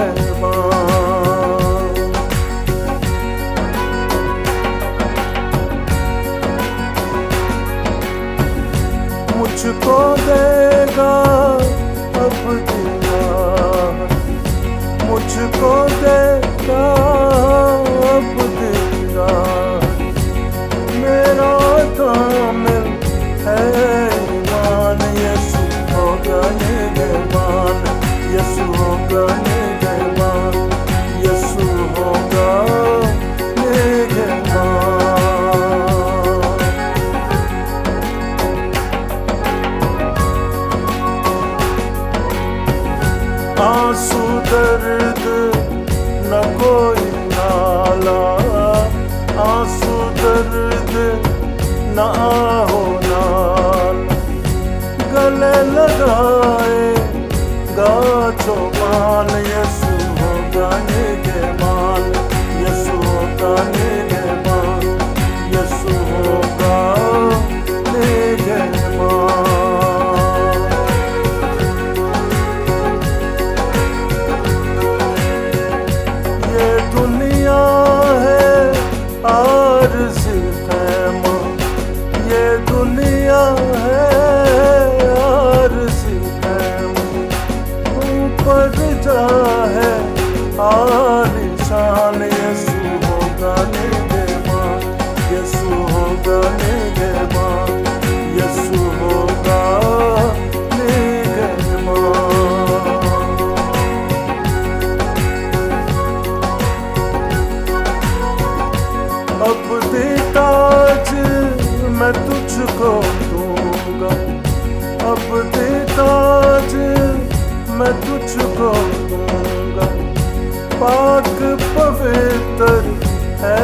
निगहबान। मुझको देगा अब दीदार, मुझको देगा अब दीदार। मेरा कामिल है ईमान, यीशु होगा निगहबान, यीशु होगा निगहबान, यीशु होगा निगहबान। आंसू दर्द न कोई नाला, आंसू दर्द न आहो नाल। गले लगाएगा चौपान, यीशु होगा निगहबान, यीशु होगा निगहबान, यीशु होगा निगहबान। ये दुनिया है आरज़ी ख़ैमा, ये दुनिया है आरज़ी ख़ैमा। ऊपर जा है आलीशान, यीशु होगा निगहबान, यीशु होगा निगहबान, यीशु होगा निगहबान। अब ताज मैं तुझको दूंगा, अब ताज मैं तुझको दूंगा। पाक पवित्र है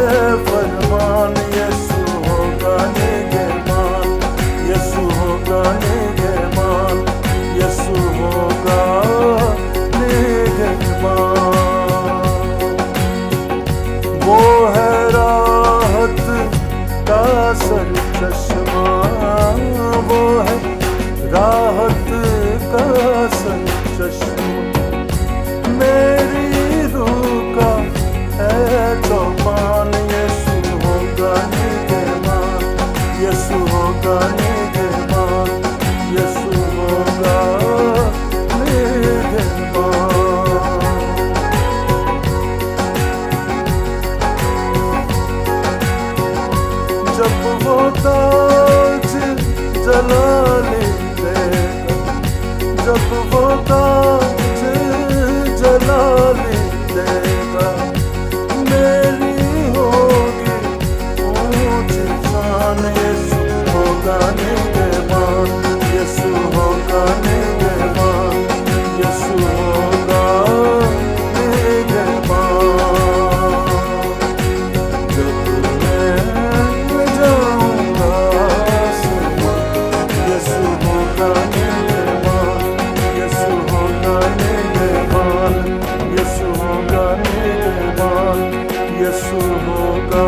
फरमान, यीशु होगा निगहबान, यीशु होगा निगहबान, यीशु होगा निगहबान। वो है राहत का सरचश्मा, वो है राहत का सरचश्मा। मेरी रूह का है चौपान, यीशु होगा निगहबान, यीशु होगा निगहबान, यीशु होगा निगहबान। जब वो ताज जलाली देगा, जब वो ताज जलाली देगा। मेरी होगी ऊंची शान, यीशु होगा निगहबान, यीशु होगा निगहबान, यीशु होगा निगहबान। जब मैं जाऊंगा आसमां, यीशु होगा निगहबान, यीशु होगा निगहबान, यीशु होगा निगहबान, यीशु होगा